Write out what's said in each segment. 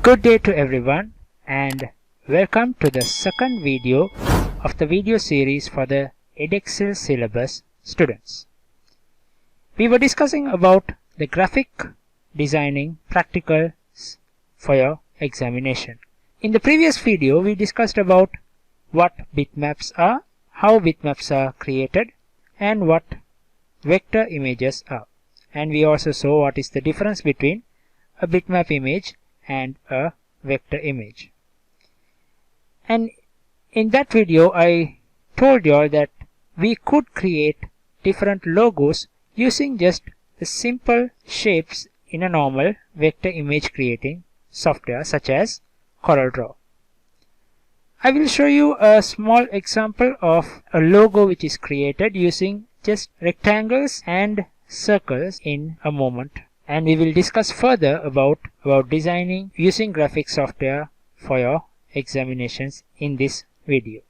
Good day to everyone and welcome to the second video of the video series for the Edexcel syllabus students. We were discussing about the graphic designing practicals for your examination. In the previous video we discussed about what bitmaps are, how bitmaps are created and what vector images are. And we also saw what is the difference between a bitmap image and a vector image. And in that video I told you all that we could create different logos using just the simple shapes in a normal vector image creating software such as CorelDRAW. I will show you a small example of a logo which is created using just rectangles and circles in a moment. And we will discuss further about designing using graphic software for your examinations in this video.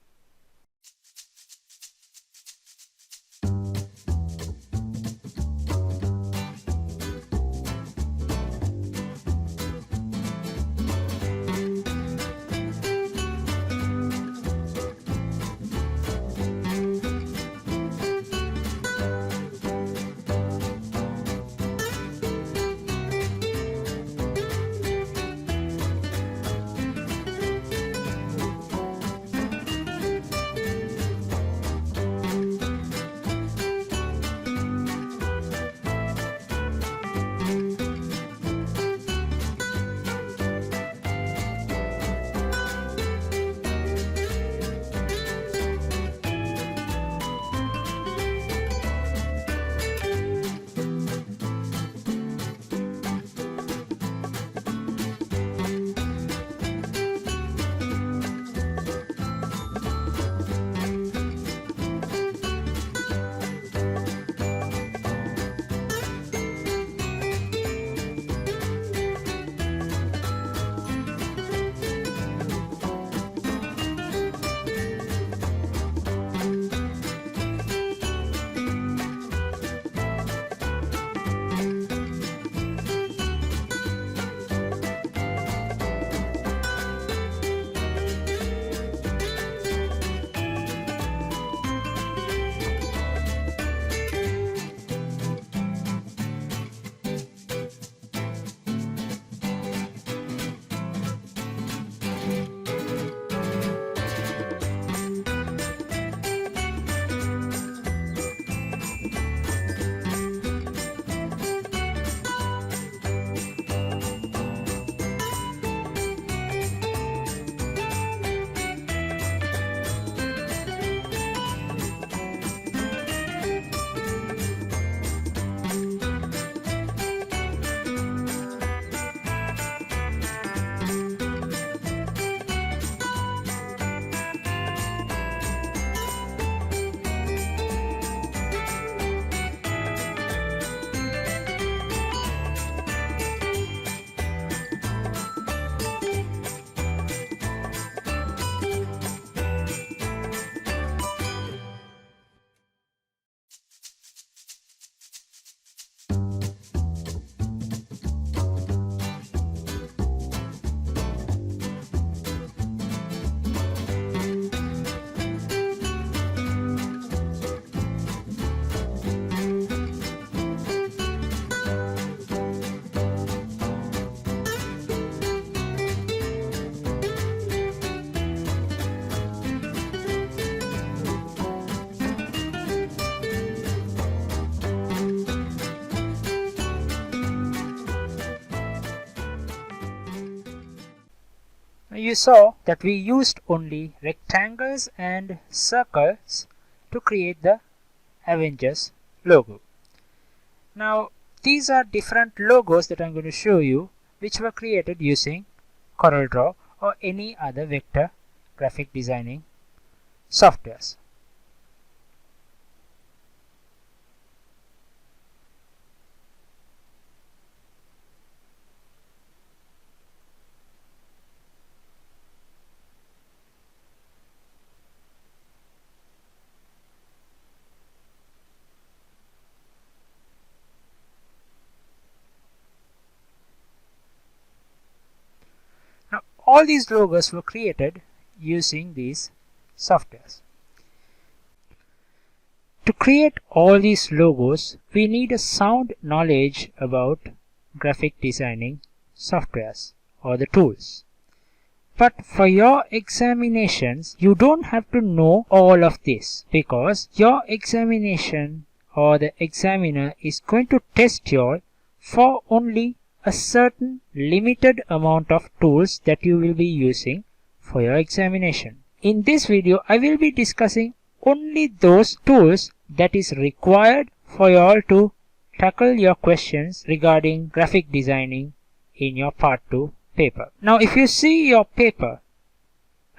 You saw that we used only rectangles and circles to create the Avengers logo. Now these are different logos that I'm going to show you which were created using CorelDRAW or any other vector graphic designing softwares. all these logos were created using these softwares. To create all these logos, we need a sound knowledge about graphic designing softwares or the tools. But for your examinations, you don't have to know all of this, because your examination or the examiner is going to test you all for only a certain limited amount of tools that you will be using for your examination. In this video, I will be discussing only those tools that is required for you all to tackle your questions regarding graphic designing in your Part 2 paper. Now, if you see your paper,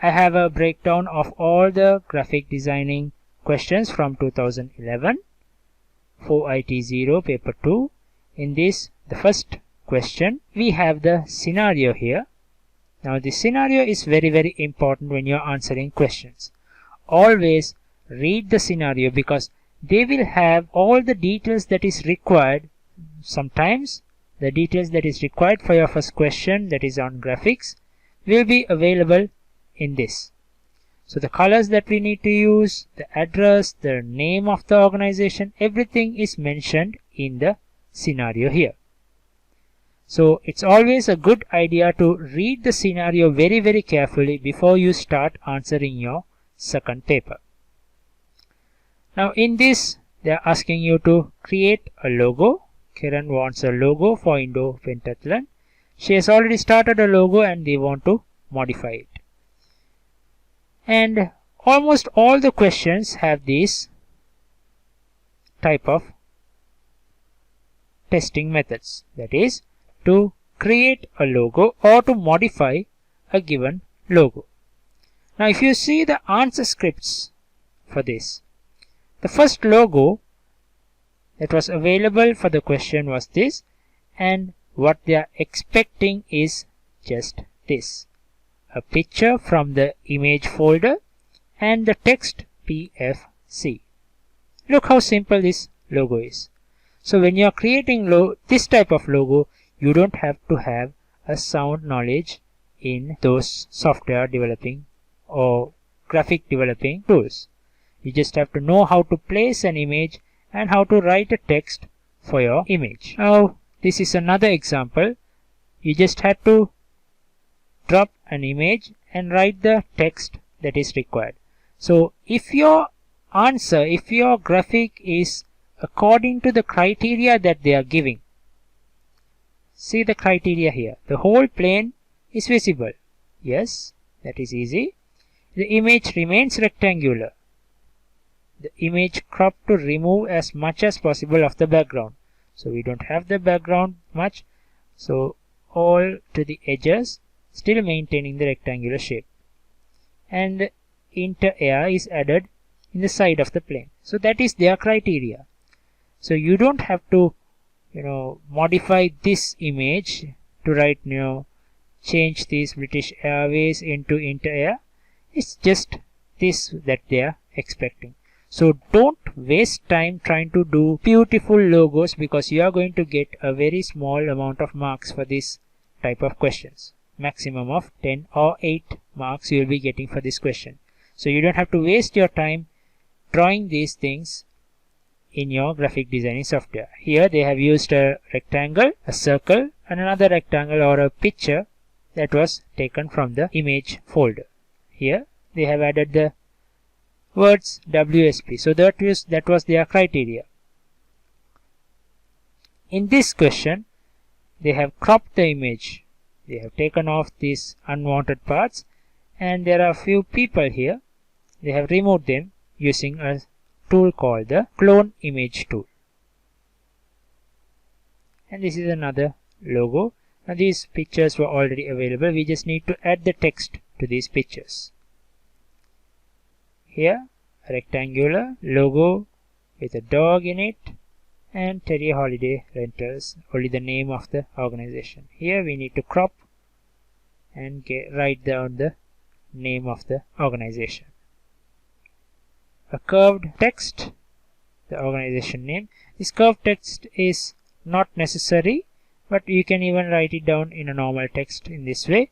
I have a breakdown of all the graphic designing questions from 2011 for IT0 paper 2. In this, the first question, we have the scenario here. Now, the scenario is very important when you are answering questions. Always read the scenario, because they will have all the details that is required. Sometimes the details that is required for your first question, that is on graphics, will be available in this. So the colors that we need to use, the address, the name of the organization, everything is mentioned in the scenario here. So it's always a good idea to read the scenario very carefully before you start answering your second paper. Now in this, they are asking you to create a logo. Kiran wants a logo for Indo Pentathlon. She has already started a logo and they want to modify it. And almost all the questions have this type of testing methods. That is, to create a logo or to modify a given logo. Now if you see the answer scripts for this, the first logo that was available for the question was this, and what they are expecting is just this: a picture from the image folder and the text PFC. Look how simple this logo is. So when you are creating this type of logo, you don't have to have a sound knowledge in those software developing or graphic developing tools. You just have to know how to place an image and how to write a text for your image. Now this is another example. You just have to drop an image and write the text that is required. So if your answer, if your graphic is according to the criteria that they are giving, see the criteria here. The whole plane is visible. Yes, that is easy. The image remains rectangular. The image cropped to remove as much as possible of the background. So we don't have the background much. So all to the edges, still maintaining the rectangular shape. And the inter-air is added in the side of the plane. So that is their criteria. So you don't have to modify this image to write, change this British Airways into inter-air. It's just this that they are expecting. So don't waste time trying to do beautiful logos, because you are going to get a very small amount of marks for this type of questions. Maximum of 10 or 8 marks you will be getting for this question. So you don't have to waste your time drawing these things in your graphic designing software. Here they have used a rectangle, a circle, and another rectangle or a picture that was taken from the image folder. Here they have added the words WSP. So that was their criteria. In this question, they have cropped the image. They have taken off these unwanted parts, and there are a few people here. They have removed them using a tool called the clone image tool. And this is another logo. Now these pictures were already available. We just need to add the text to these pictures. Here, a rectangular logo with a dog in it, and Terry Holiday Rentals, only the name of the organization. Here we need to crop and write down the name of the organization. A curved text, the organization name. This curved text is not necessary, but you can even write it down in a normal text in this way.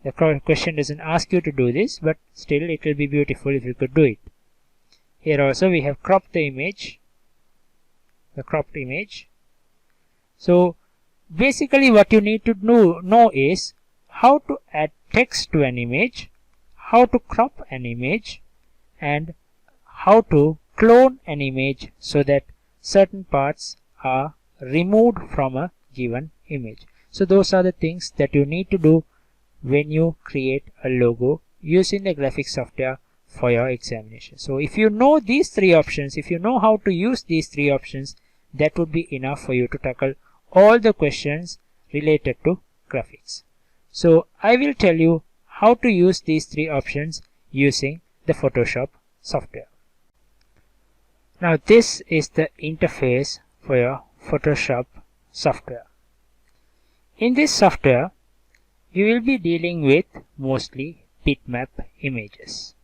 The question doesn't ask you to do this, but still it will be beautiful if you could do it. Here also we have cropped the image, the cropped image. So basically what you need to know is how to add text to an image, how to crop an image, and how to clone an image so that certain parts are removed from a given image. So those are the things that you need to do when you create a logo using the graphics software for your examination. So if you know these three options, if you know how to use these three options, that would be enough for you to tackle all the questions related to graphics. So I will tell you how to use these three options using the Photoshop software. Now this is the interface for your Photoshop software. In this software, you will be dealing with mostly bitmap images.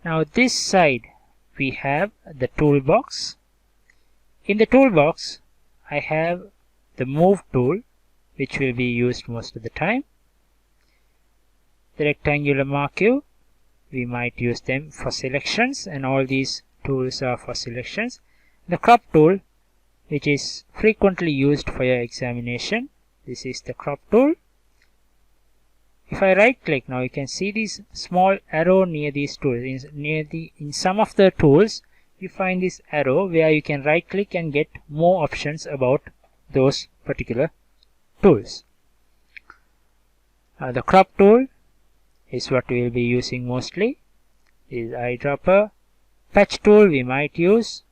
Now this side we have the toolbox. In the toolbox I have the move tool, which will be used most of the time. The rectangular marquee, we might use them for selections, and all these tools are for selections. The crop tool, which is frequently used for your examination. This is the crop tool. If I right click now, you can see this small arrow near these tools. In some of the tools you find this arrow where you can right click and get more options about those particular tools. The crop tool is what we will be using mostly. This is eyedropper. Patch tool we might use,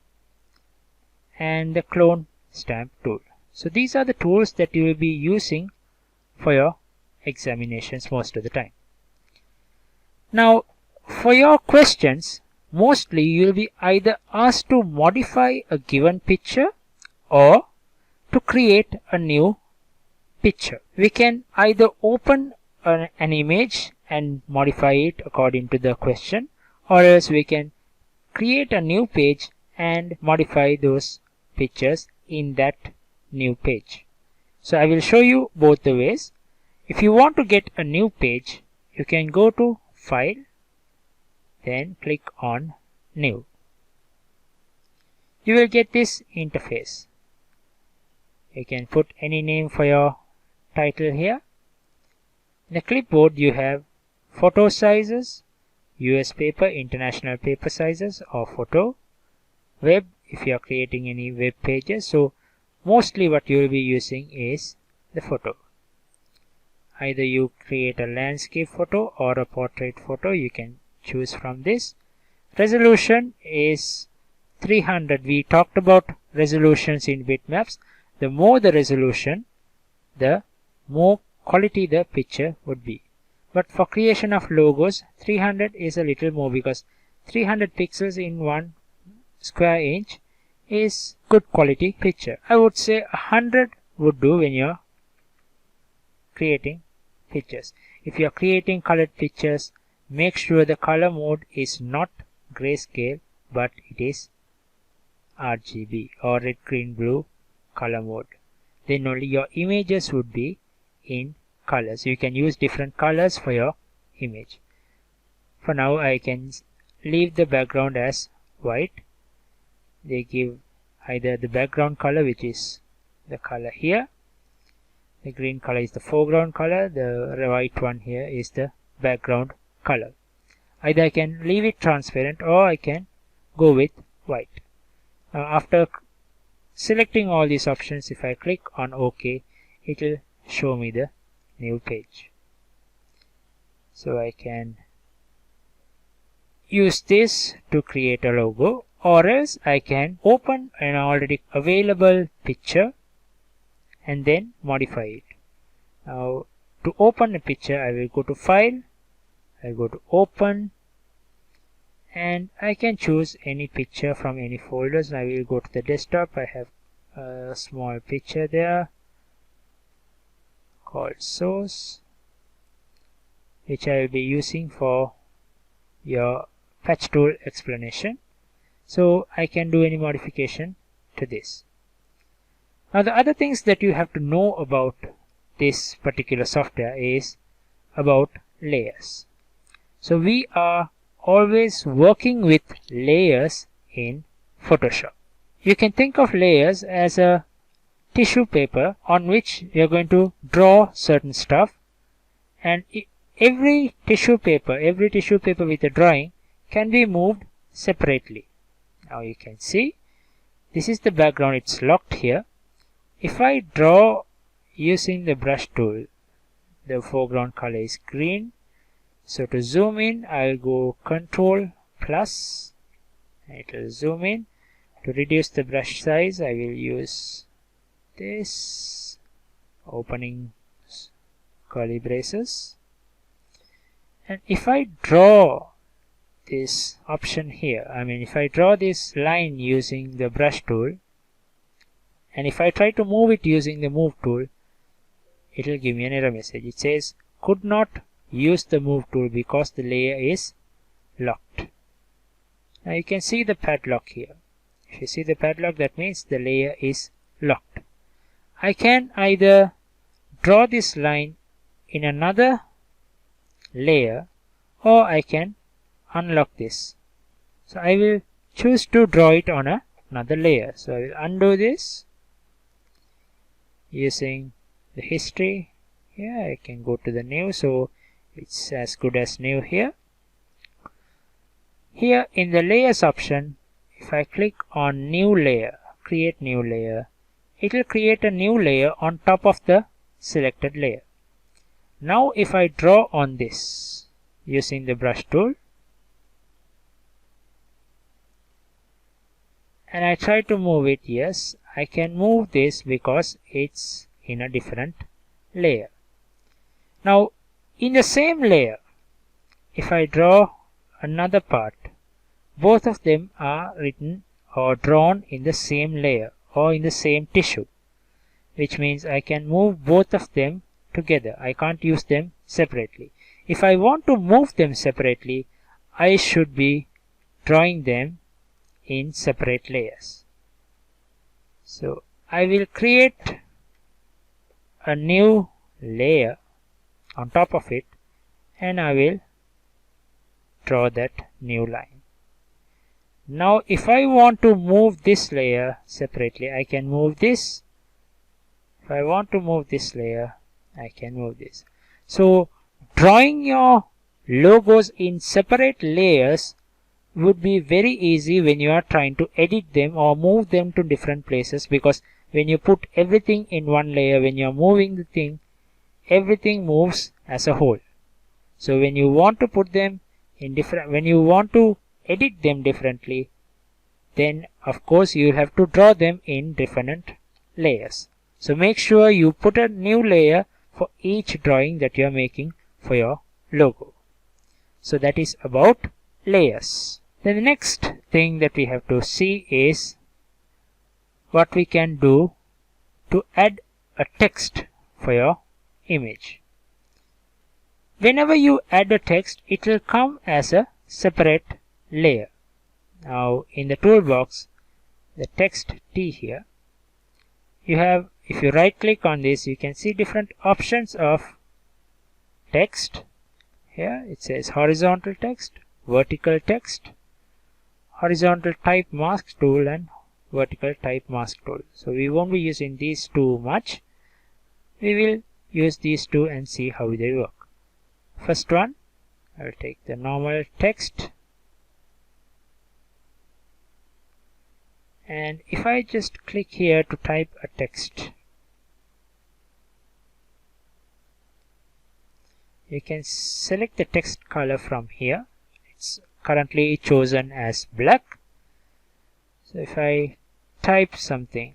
and the clone stamp tool. So these are the tools that you will be using for your examinations most of the time. Now for your questions, mostly you will be either asked to modify a given picture or to create a new picture. We can either open an image and modify it according to the question, or else we can create a new page and modify those pictures in that new page. So I will show you both the ways. If you want to get a new page, you can go to File, then click on New. You will get this interface. You can put any name for your title here. In the clipboard you have photo sizes, US paper, international paper sizes or photo, web if you are creating any web pages. So mostly what you will be using is the photo. Either you create a landscape photo or a portrait photo, you can choose from this. Resolution is 300. We talked about resolutions in bitmaps. The more the resolution, the more quality the picture would be. But for creation of logos, 300 is a little more, because 300 pixels in 1 square inch is good quality picture. I would say 100 would do when you're creating pictures. If you are creating colored pictures, make sure the color mode is not grayscale, but it is RGB or red, green, blue color mode. Then only your images would be in colors. You can use different colors for your image. For now I can leave the background as white. They give either the background color, which is the color here. The green color is the foreground color. The white one here is the background color. Either I can leave it transparent or I can go with white. After selecting all these options, if I click on OK, it will show me the new page. So I can use this to create a logo, or else I can open an already available picture and then modify it. Now to open a picture, I will go to File, I go to Open, and I can choose any picture from any folders. I will go to the desktop. I have a small picture there called Source, which I will be using for your patch tool explanation. So I can do any modification to this. Now the other things that you have to know about this particular software is about layers. So we are always working with layers in Photoshop. You can think of layers as a tissue paper on which you are going to draw certain stuff, and every tissue paper with a drawing can be moved separately. Now you can see this is the background, it's locked here. If I draw using the brush tool, the foreground color is green. So to zoom in, I'll go Control plus, it will zoom in. To reduce the brush size, I will use this, opening curly braces. And if I draw this option here, if I draw this line using the brush tool, and if I try to move it using the move tool, it will give me an error message. It says could not use the move tool because the layer is locked. Now you can see the padlock here. If you see the padlock, that means the layer is locked. I can either draw this line in another layer, or I can unlock this. So I will choose to draw it on another layer. So I will undo this using the history. Here I can go to the new, so it's as good as new here. Here in the layers option, if I click on new layer, create new layer, it will create a new layer on top of the selected layer. Now if I draw on this using the brush tool, and I try to move it, yes, I can move this because it's in a different layer. Now in the same layer, if I draw another part, both of them are written or drawn in the same layer or in the same tissue, which means I can move both of them together. I can't use them separately. If I want to move them separately, I should be drawing them in separate layers. So I will create a new layer on top of it, and I will draw that new line. Now if I want to move this layer separately, I can move this. If I want to move this layer, I can move this. So drawing your logos in separate layers would be very easy when you are trying to edit them or move them to different places, because when you put everything in one layer, when you are moving the thing, everything moves as a whole. So when you want to put them in when you want to edit them differently, then of course you have to draw them in different layers. So make sure you put a new layer for each drawing that you are making for your logo. So that is about layers. Then the next thing that we have to see is what we can do to add a text for your image. Whenever you add a text, it will come as a separate layer. Now in the toolbox, the text T here, you have, if you right click on this, you can see different options of text. Here it says horizontal text, vertical text, horizontal type mask tool, and vertical type mask tool. So we won't be using these two much. We will use these two and see how they work. First one, I will take the normal text, and if I just click here to type a text, you can select the text color from here. It's currently chosen as black. So if I type something,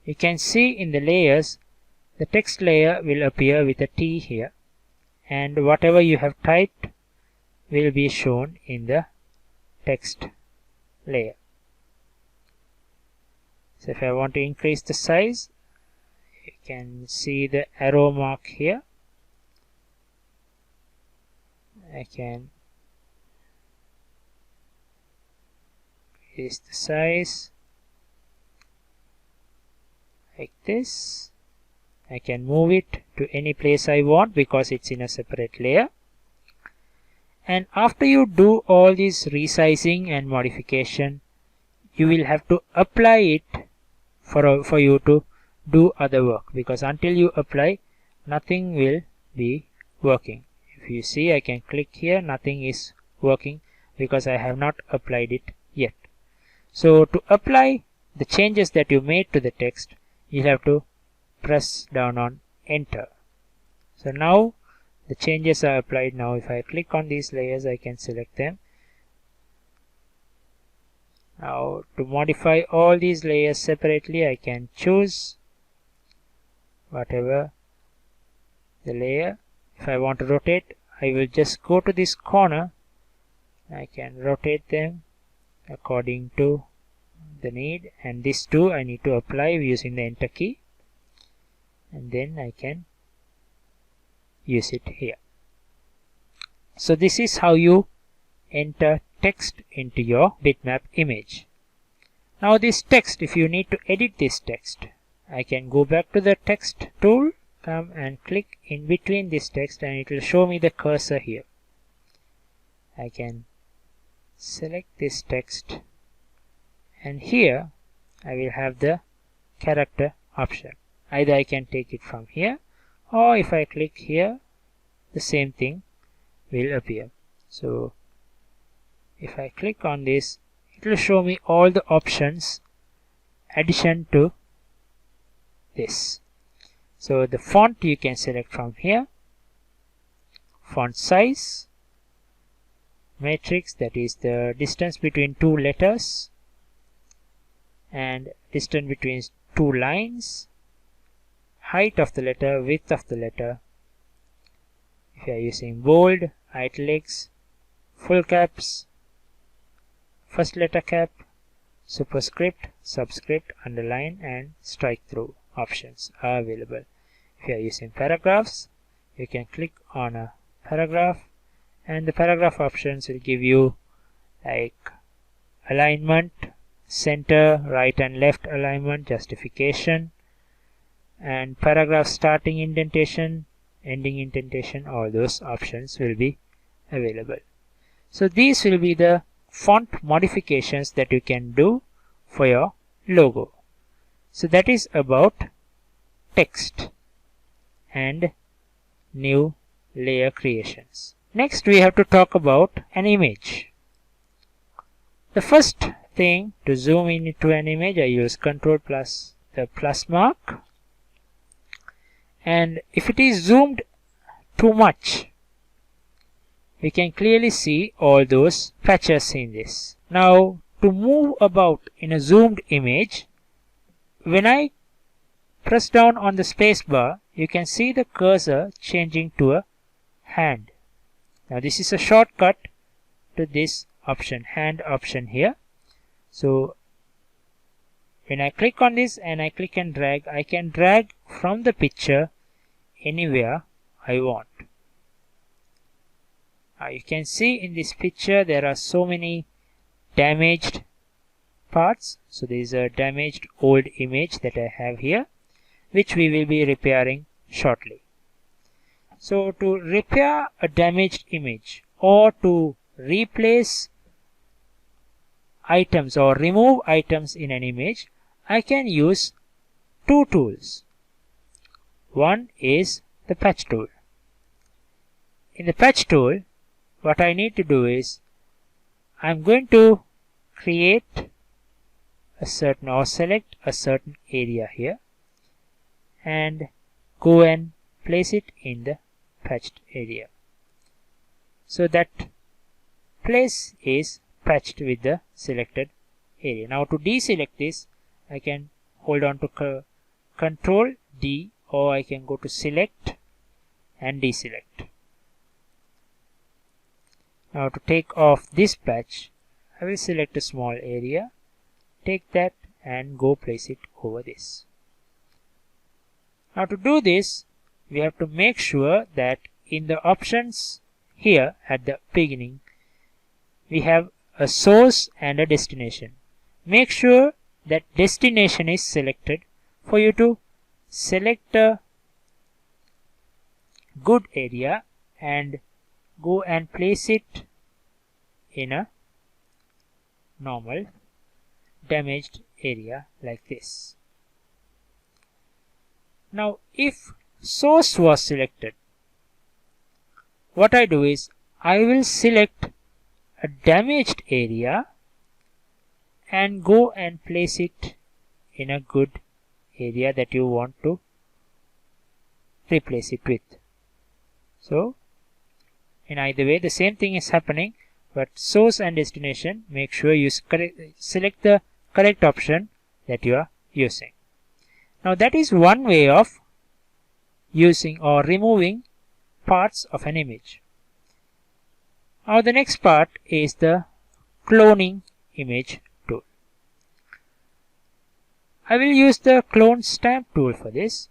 you can see in the layers, the text layer will appear with a T here, and whatever you have typed will be shown in the text layer. So if I want to increase the size, you can see the arrow mark here. I can increase the size. like this. I can move it to any place I want because it's in a separate layer. And after you do all this resizing and modification, you will have to apply it for you to do other work, because until you apply, nothing will be working. If you see, I can click here, nothing is working because I have not applied it yet. So to apply the changes that you made to the text, you have to press down on enter. So now the changes are applied. Now if I click on these layers, I can select them. Now to modify all these layers separately, I can choose whatever the layer. If I want to rotate, I will just go to this corner. I can rotate them according to the need, and this too I need to apply using the enter key, and then I can use it here. So this is how you enter text into your bitmap image. Now this text, if you need to edit this text, I can go back to the text tool, come and click in between this text, and it will show me the cursor here. I can select this text, and here I will have the character option. Either I can take it from here, or if I click here, the same thing will appear. So if I click on this, it will show me all the options addition to this. So the font you can select from here, font size, matrix, that is the distance between two letters, and distance between two lines, height of the letter, width of the letter. If you are using bold, italics, full caps, first letter cap, superscript, subscript, underline, and strike through options are available. If you are using paragraphs, you can click on a paragraph, and the paragraph options will give you like alignment, center, right and left alignment, justification, and paragraph starting indentation, ending indentation. All those options will be available. So these will be the font modifications that you can do for your logo. So that is about text and new layer creations. Next we have to talk about an image. The first thing, to zoom in into an image, I use Ctrl plus the plus mark, and if it is zoomed too much, we can clearly see all those patches in this. Now to move about in a zoomed image, when I press down on the space bar, you can see the cursor changing to a hand. Now this is a shortcut to this option, hand option here. So when I click on this and I click and drag, I can drag from the picture anywhere I want. You can see in this picture there are so many damaged parts. So there is a damaged old image that I have here, which we will be repairing shortly. So to repair a damaged image or to replace items or remove items in an image, I can use two tools. One is the patch tool. In the patch tool, what I need to do is I'm going to create a certain or select a certain area here and go and place it in the patched area. So that place is patched with the selected area. Now to deselect this, I can hold on to Ctrl D, or I can go to select and deselect. Now to take off this patch, I will select a small area, take that and go place it over this. Now to do this, we have to make sure that in the options here at the beginning, we have a source and a destination. Make sure that destination is selected for you to select a good area and go and place it in a normal damaged area like this. Now if source was selected, what I do is I will select a damaged area and go and place it in a good area that you want to replace it with. So in either way the same thing is happening, but source and destination, make sure you select the correct option that you are using. Now that is one way of using or removing parts of an image. Now the next part is the cloning image tool. I will use the clone stamp tool for this.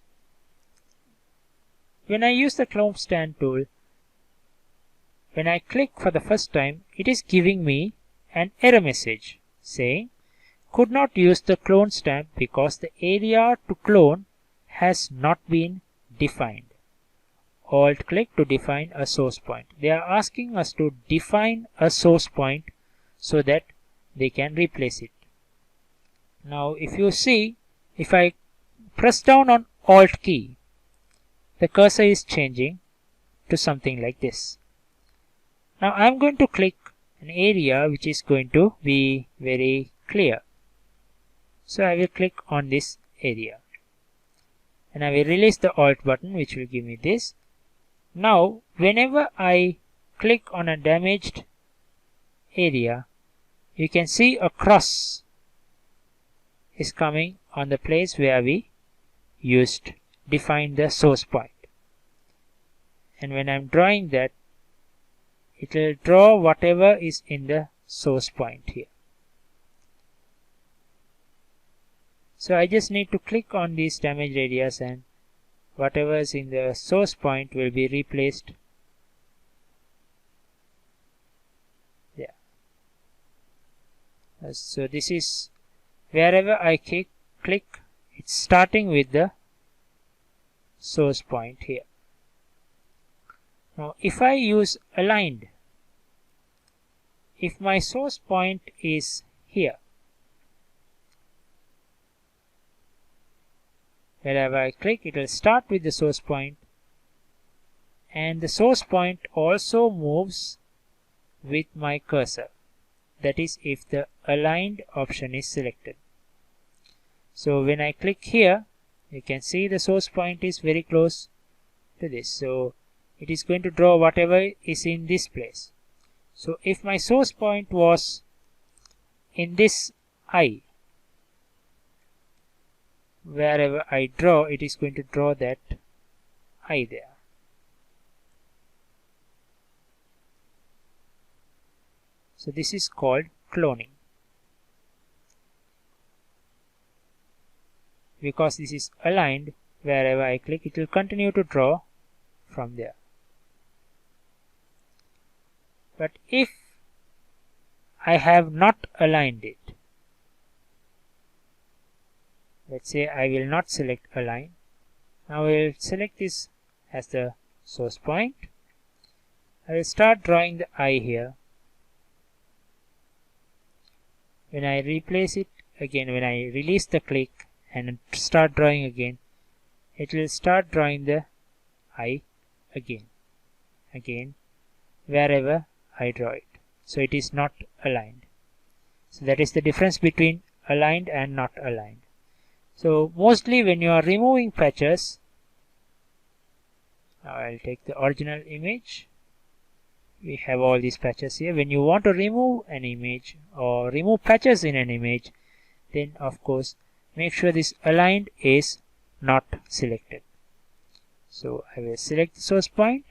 When I use the clone stamp tool, when I click for the first time, it is giving me an error message saying could not use the clone stamp because the area to clone has not been defined. Alt click to define a source point. They are asking us to define a source point so that they can replace it. Now if you see, if I press down on Alt key, the cursor is changing to something like this. Now I am going to click an area which is going to be very clear. So I will click on this area and I will release the Alt button, which will give me this. Now whenever I click on a damaged area, you can see a cross is coming on the place where we defined the source point. And when I am drawing that, it will draw whatever is in the source point here. So I just need to click on these damaged areas and whatever is in the source point will be replaced there. So this is wherever I click, it's starting with the source point here. Now if I use aligned, if my source point is here, wherever I click, it will start with the source point, and the source point also moves with my cursor. That is if the aligned option is selected. So when I click here, you can see the source point is very close to this. So it is going to draw whatever is in this place. So if my source point was in this eye, wherever I draw, it is going to draw that eye there. So this is called cloning. Because this is aligned, wherever I click, it will continue to draw from there. But if I have not aligned it, let's say I will not select align. Now I will select this as the source point. I will start drawing the eye here. When I replace it again, when I release the click and start drawing again, it will start drawing the eye again, wherever I draw it. So it is not aligned. So that is the difference between aligned and not aligned. So mostly when you are removing patches, now I'll take the original image. We have all these patches here. When you want to remove an image or remove patches in an image, then of course make sure this aligned is not selected. So I will select the source point,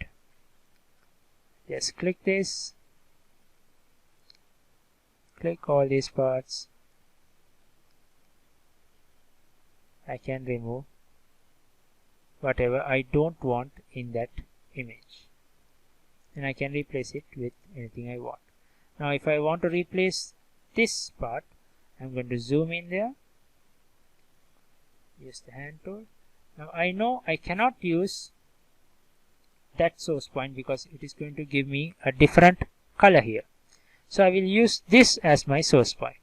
just click this, click all these parts. I can remove whatever I don't want in that image, and I can replace it with anything I want. Now if I want to replace this part, I'm going to zoom in there, use the hand tool. Now I know I cannot use that source point because it is going to give me a different color here. So I will use this as my source point,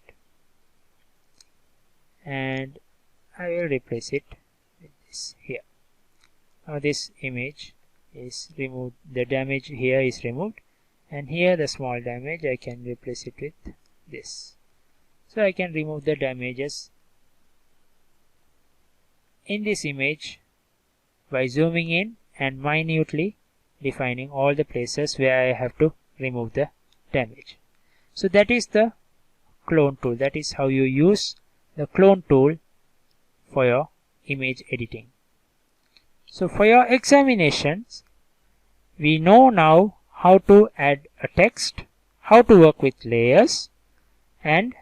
and I will replace it with this here. Now this image is removed, the damage here is removed, and here the small damage I can replace it with this. So I can remove the damages in this image by zooming in and minutely defining all the places where I have to remove the damage. So that is the clone tool. That is how you use the clone tool for your image editing. So for your examinations, we know now how to add a text, how to work with layers, and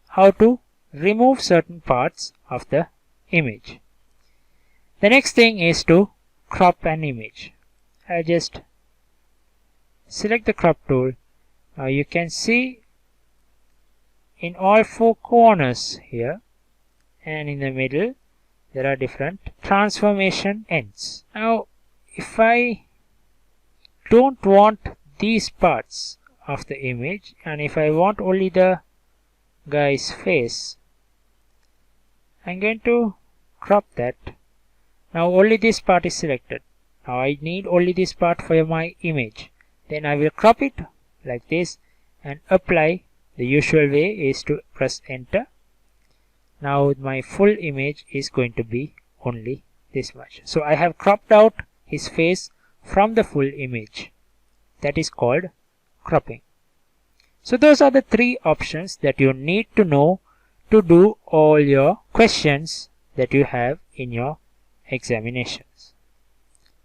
how to remove certain parts of the image. The next thing is to crop an image. I just select the crop tool. Now you can see in all four corners here and in the middle there are different transformation ends. Now if I don't want these parts of the image, and if I want only the guy's face, I'm going to crop that. Now only this part is selected. Now I need only this part for my image. Then I will crop it like this and apply. The usual way is to press enter. Now my full image is going to be only this much. So I have cropped out his face from the full image. That is called cropping. So those are the three options that you need to know to do all your questions that you have in your examinations.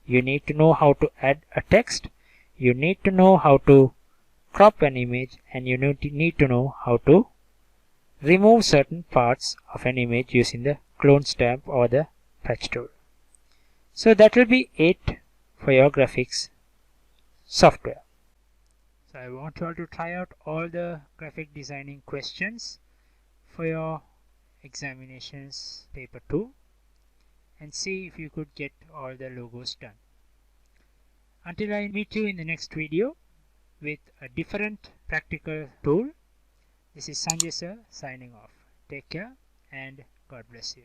You need to know how to add a text, you need to know how to crop an image, and you need to know how to remove certain parts of an image using the clone stamp or the patch tool. So that will be it for your graphics software. So I want you all to try out all the graphic designing questions for your examinations paper 2 and see if you could get all the logos done. Until I meet you in the next video with a different practical tool, this is Sanjay sir signing off. Take care and God bless you.